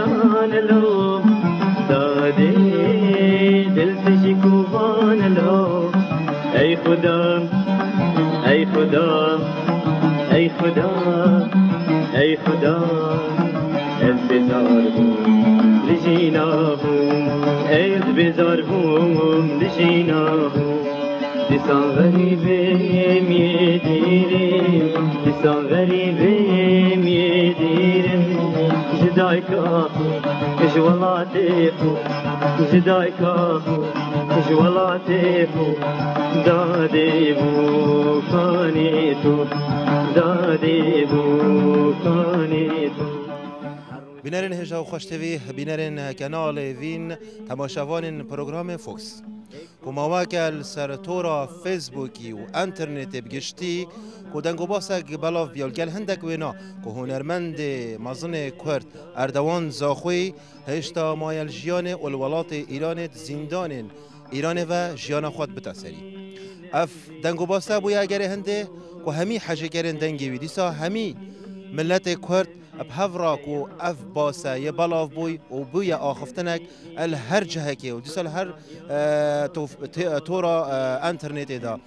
جان لو داده دل سے شکوان لو ای خدا ای خدا ای خدا ای خدا انتظار بوم لجینا بوم ایز بزار بوم لجینا بوم دیسان غریبه میدیرم دیسان غریبه میدیرم جدای کافو جوالاتي فو جدای کافو جوالاتي فو دادی بو کانی تو دادی بو کانی تو بینرین هجا و خوشتوی بینرین کانال وین تماشاوان پروگرام فوکس کماوکل سر تورا فیسبوکی و انترنت بگشتی که دنگو باسک بلاف بیالگل هندک وینا که هنرمند مزن کرد اردوان زاخوی هشتا مایل جیان الولات ایران زندان ایران و جیان خود بتاثری اف دنگو باسه بویا اگر هنده که همی حجه کرن دنگی ویدیسا همی ملت کرد بهفرا کو اف باسه یه بلاف بوی و بوی آخفتنک الهر جهه که و دیسال هر تورا انترنت دا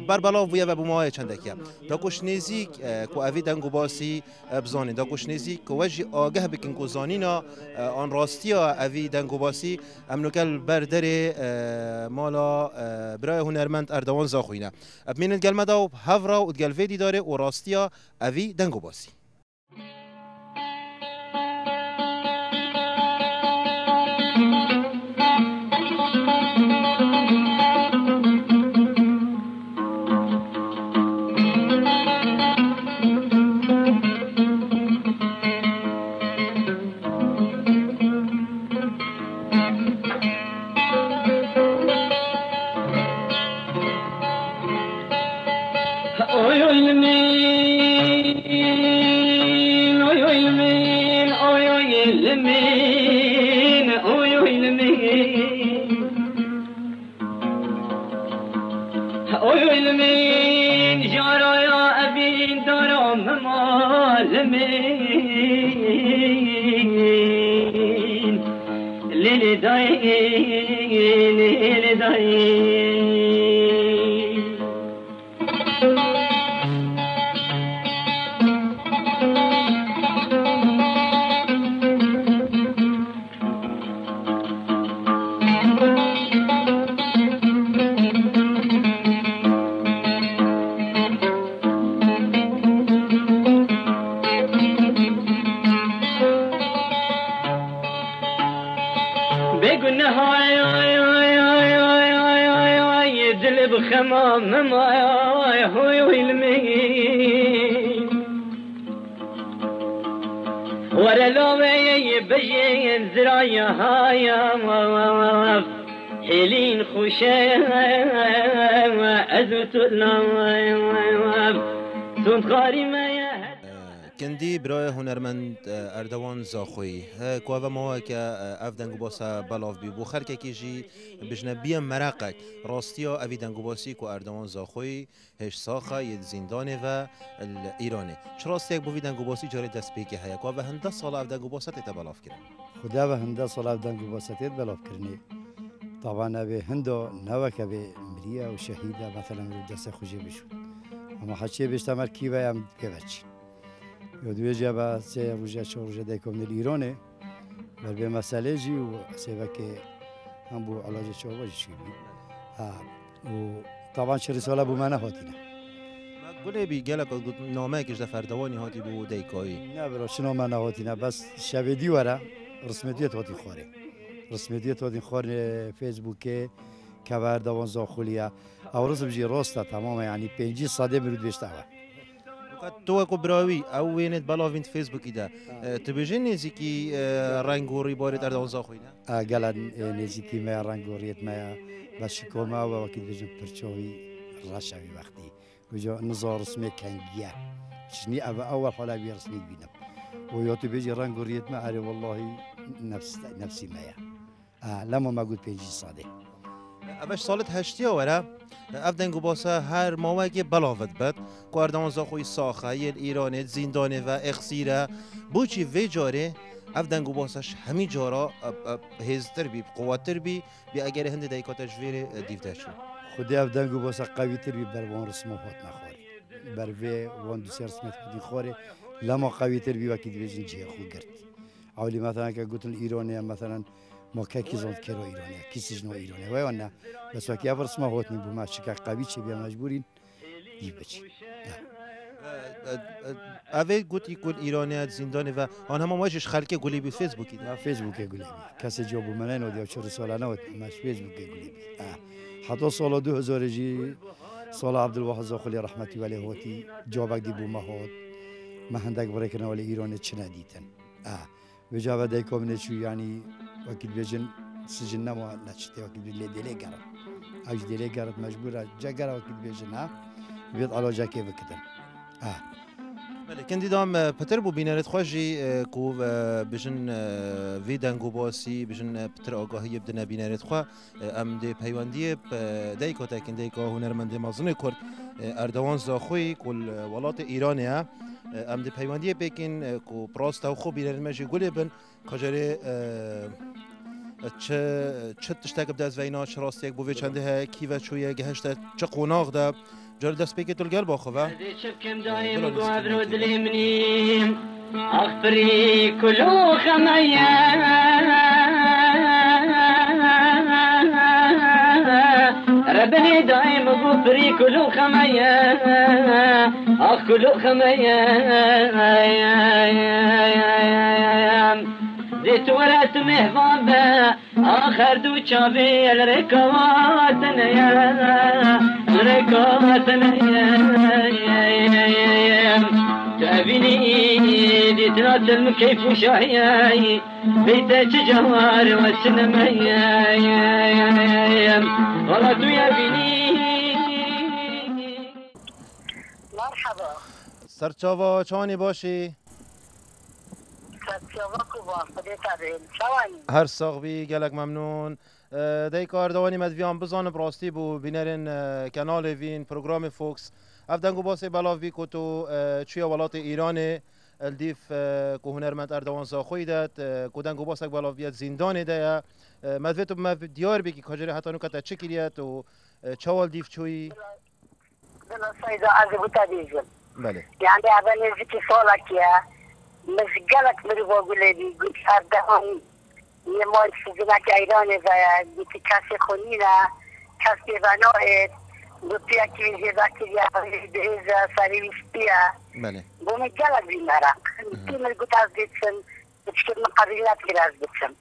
بر بلاف بوی و بومای چنده که دا کش نزیک کو اوی دنگو باسی بزانی دا کش نزیک کو وجه آگه بکن کو زانینا آن راستی اوی دنگو باسی امنوکل بردر مالا برای هنرمند اردوان زاخوینه من الگلمه دا و هفرا و الگلویدی داره و راستی اوی دنگو باسی حلين خوشا أزوت الله سنتخاري ما کندی برای هنرمند اردوان زاخوی کوه ما که افدنگو باسا بلاف بی بخر که کیجی بجنه بیم مرقک راستیا اوی دنگو باسی کو اردوان زاخوی هش ساخه ید زندانه و ایرانه چرا راستی یک بوی دنگو باسی جاری دست پیکه هیا کوه هنده سال افدنگو باست تا بلاف کرد خدا و هنده سال افدنگو باست تا بلاف کردنی طبعا اوی هندو نوک اوی مریه و شهیده مثلا دست خوشی بشود اما حچه بیشتر کی ویم گوچ یادوی جبه سه روزه چهار روزه دیکم در ایرانه بر به مسئله جی و سه که هم بو علاج چهار چی بی و طبعا چه رساله بو من هاتینه گله بی گله که نامه کش دفردوانی هاتی بو دیکایی نه برای شنو من هاتینه بس شبیدی وره رسمیت هاتی خواره رسمیت هاتی خواره فیسبوکه که اردوان زاخولیه اورز بجی راسته تمام یعنی 5 ساده مرود بیشتر تو اكو براوي او وينت بلا فينت فيسبوك ده تبجي نزيكي رانغوري بارد اردوان زاخوينا قال نزيكي ما رانغوريت ما باش كوما وقت بيجن برشوي رشاوي وقتي وجا نزار اسمه كانجيا شني اول حاله بي رسمي بينم ويوتو بيجي رانغوريت ما علي والله نفسي ما لما ما قلت بيجي صادق ابش سالت هشتیا وره افدنگو باسه هر ماوگی بلاوت بد که اردوان زاخوی ساخه ایران زندانه و اخسیره بوچی وی جاره اف دنگو باسش همی جارا هزتر بی قوتر بی اگر هند دایکات جویر دیفته شو خودی اف دنگو باسه قوی تر بی بر وان رسمه هات نخوری بر وی وان دوسر رسمت خودی خوره لما قوی تر بی وکی دیویجن جیه خود گرد اولی مثلا که گوتن ایرانی مثلا ما که زند کرو ایرانی کیسیش نو ایرانی وای نه بس وکی اف رسمه هات نی بوم شکر قوی چه بیا مجبورین دی بچی اوه گوتی کل ایرانیت زندانه و آن هم ماجش خلک گلی بی فیسبوکی ما فیسبوک گلی بی کسی جواب منه نودی و 4 ساله نود ماش فیسبوک گلی بی حتی سال 2000 جی سال عبدالواحد زاخلی رحمتی علیه هاتی جوابک دی بو مهات ما هندک برای کنه ولی ایران چه ندیدن به جواب دای کامل شو یعنی وکیل بیجن سجن نما نشته وکیل بیل دلی گرد اج دلی گرد مجبوره جگر وکیل بیجن بيض على جاكي بكتن بله کندی دام پتر بو بینرت خوشی کو بجن وی دنگو باسی بجن پتر آگاهی بدن بینرت خو ام دی پیوندی دای کو تکن دای کو هنرمند مازن کرد اردوان زاخوی کل ولات ایرانه ام دی پیوندی بکن کو پراست او خو بینرت مجی گلی بن کجری چه تشتاق بدز وینا شراستیک بو چنده کی و چویه گهشت چه قوناغ ده جار دست بگی تل قلب آخوه شبكم دايم قادر ودلي منيم أغفري كلو خمية ربني دايم غفري كلو خمية أخ كلو خمية زيت ورات مهبابة آخر دو چابي الركواتنا تابيني ديتناتم كيف شاياي بيتك جوار والسنمايا غلط يا بني مرحبا سرچاوا چانی باشی سرچاوا کوبا خودت داریم شوانی هر ساق بی گلک ممنون دی کار دوانی مدویان بزان براستی بو بینرین کانال وین پروگرام فوکس افتنگو باسی بلاف بی کتو چوی ولات ایران الدیف که هنرمند اردوان زاخوی داد کدنگو باسک بلاف بیاد زندان ده مدویتو دیار بی که کجری حتی نکتا چه کریت و چوال دیف چوی بنا سایدا از بوتا دیجم بله يعني أبغى نزكي صولك يا مسجلك مري بقولي قلت أردهم يمال سجنك إيراني قلت كاسي خونينا كاسي بنوعت قلت يا كي ذاك يا بهذا سريش بيا بله بمسجلك بمرة كل قلت أزدتشن بتشكل مقابلات كده أزدتشن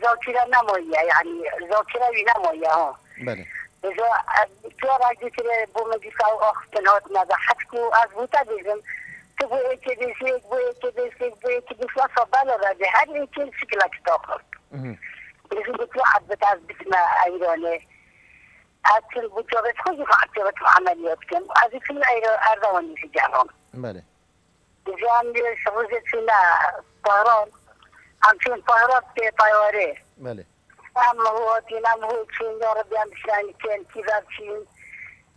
زوجي نموية يعني زوجي نموية هون بله إذا ترى جيت بومجيكا وأختن هات نذا حتكو أزبوطة بيزم تبغى كديسيك بوي كديسيك بوي كديس لا صبالة رادي هذا يمكن شكلك تأخر لازم بتوعد بتعزبت ما أيراني أكل بتوعد خوي قاعد عمليات كم هذه كل أردواني في جامعهم بله جامعي شغلت فينا طهران عم فين طهران طيارة بله أما هو تنام هو تشين يا ربي عم شان كان كذا تشين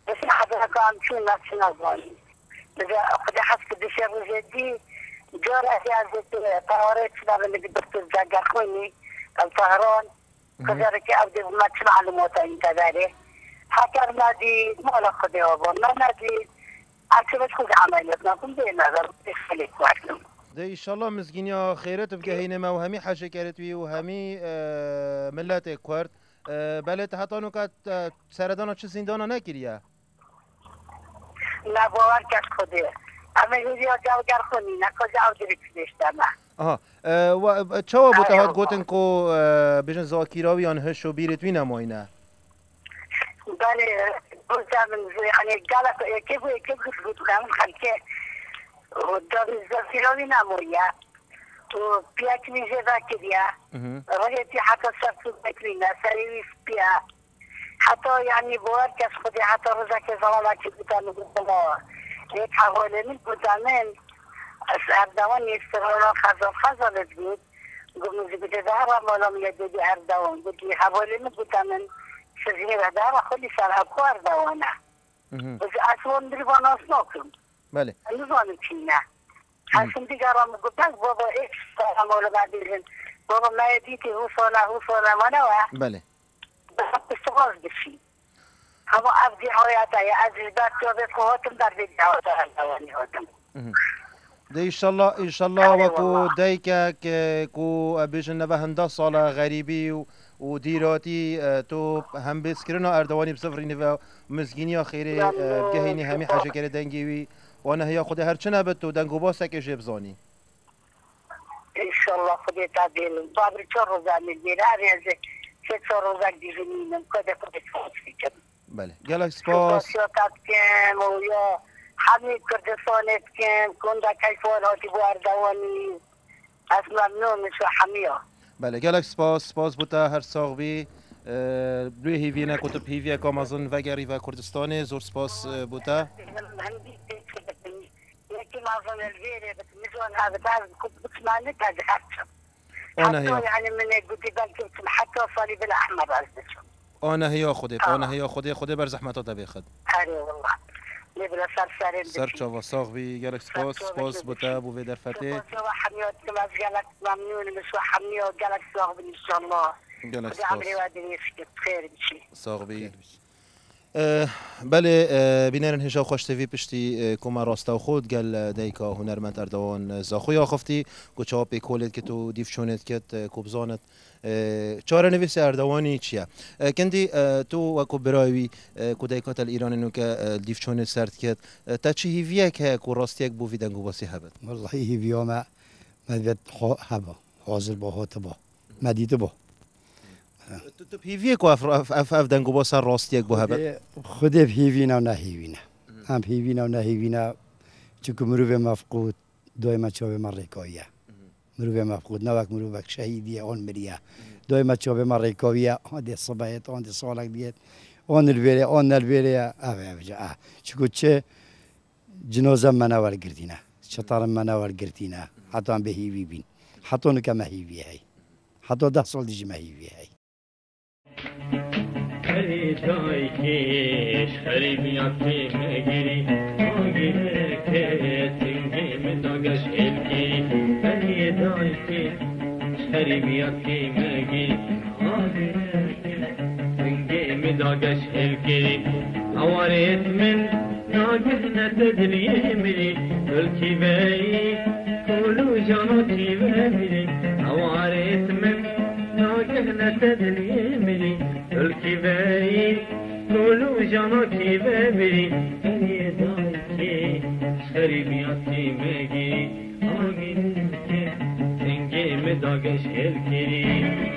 بس حضرتك عم تشين ما تشين أظني إذا أخذ حسب بشر جدي جار أزيد طهارات شباب اللي بدك تزجر خويني الطهران كذلك أبدي ما تسمع الموتين كذلك حكر نادي ما لا خذ يابا ما نادي أكيد تخذ عملياتنا كل ده نظر تخليك واحد ده انشالله مزگینیا خیرت بگه هینه ما و همی حاجه کرد وی و همی ملت کرد بله حتی نکات سردان چه زندان نکریه نه باور کرد خوده اما هیچی جاوگر خونی نه کجا آوری کشیدم آها و چه بوده هات گوتن کو بجن زاکیراوی آن هش و بیرت وی نماینه بله گفتم یعنی گلت که بود من خالکه و داری زاکیراوی نمویه و پیاک میشه وکیلیا رایتی حتی سرت بکرینه سریویس پیا حتی یعنی باور کرد خودی حتی روزا که زمان که بودم گفتم یک حواله می بودم از اردوان استران خزالت بود گفتم بوده دارم مالا میادی اردوان بودی حواله می بودم سزینه دارم خودی سرحب کو اردوانه از اصلا دری باناس نکن بله نزانم چی نه حسن دیگران گفتن بابا ایک سال مولا بعدیزن بابا ما دیتی هو سالا ما نوه بله بستغاز بشی همه عبدی حیاتا یا عزیز بر جابت خواتم در بیدی حیاتا هلوانی هاتم ده ایشالله وکو دیکه کو بیشن نبه هنده سال غریبی و دیراتی تو هم بسکرنا اردوانی بسفرینی و مسکینی خیره بگهینی همی حاجه کرده دنگیوی و آنه هیا خود هرچه نبت تو دنگو باسه که بزانی انشالله خودی تبدیل بابر 4 روزه میگیره هریزه 4 روزه دیزنینم کده فاسفی کم بله گلک سپاس کم و یا حمید کردستانت کم کنده کیفان هاتی بو اردوانی از ممنون شو حمیا بله گلک سپاس بوده هر ساغبی روی هیوی نکتب هیوی کامازن و گری و کردستان زور سپاس بوده یکی مازن الویره بس مزون هذا بعد كنت بسمعني كذا آنه حتى هیا يعني من قلت بلكم حتى صليب الاحمر عزتهم آنه هیا خود بر زحمتات بخد هاري والله نبلا سر سر چاوا ساغبی گلک سپاس بوده بو در فته حميات كما قالت ممنون مش حميات قالت صاحب ان شاء الله گلک خدي عمري سپاس وادي يسكت خير بشي ساغبی بله بینرن هجا خوش تیوی پشتی کما راستا خود گل دیکا هنرمند اردوان زاخوی آخفتی کو چاپ کولید که تو دیف چونت کت کوبزانت چاره نویس اردوانی چیه کندی تو و کو برایوی کو دیکات ایران نو که دیف چونت سرت کت تا چی هیویه که کو راستیک بو ویدنگو باسی هبت والله هیویا ما مدت هبا حاضر با هات با مدیده با تو هیویه کو اف دنگو باس راستیک بو هبت خود هیوینا و نه هیوینا هم هیوینا و نه هیوینا چون مروه مفقود دائما چاوه من ریکاییه مروه مفقود نوک مروه شهیدیه آن مریه دائما چاوه من ریکاییه آن ده صبحیت آن ده سالک بیت آن الویره اوه چون چه جنازه منور گردینه شطار منور گردینه حتی هم به هیوی بین حتی نو که ما هیویه هی حتی 10 سال دیجی ما هیویه هی خریدای کش خریبیات که مگیری آگیره که سنگی مداگش الگیری خریدای کش خریبیات که مگیری آگیره که سنگی مداگش الگیری اواريت من ناقهنا تدري يمري قلتي باي قولوا جانوتي بامري اواريت من ناقهنا تدري يمري قلتي باي قولوا جانوتي بامري اني دايكي شريبياتي ماجي آگيري سنگي مداقش الكريم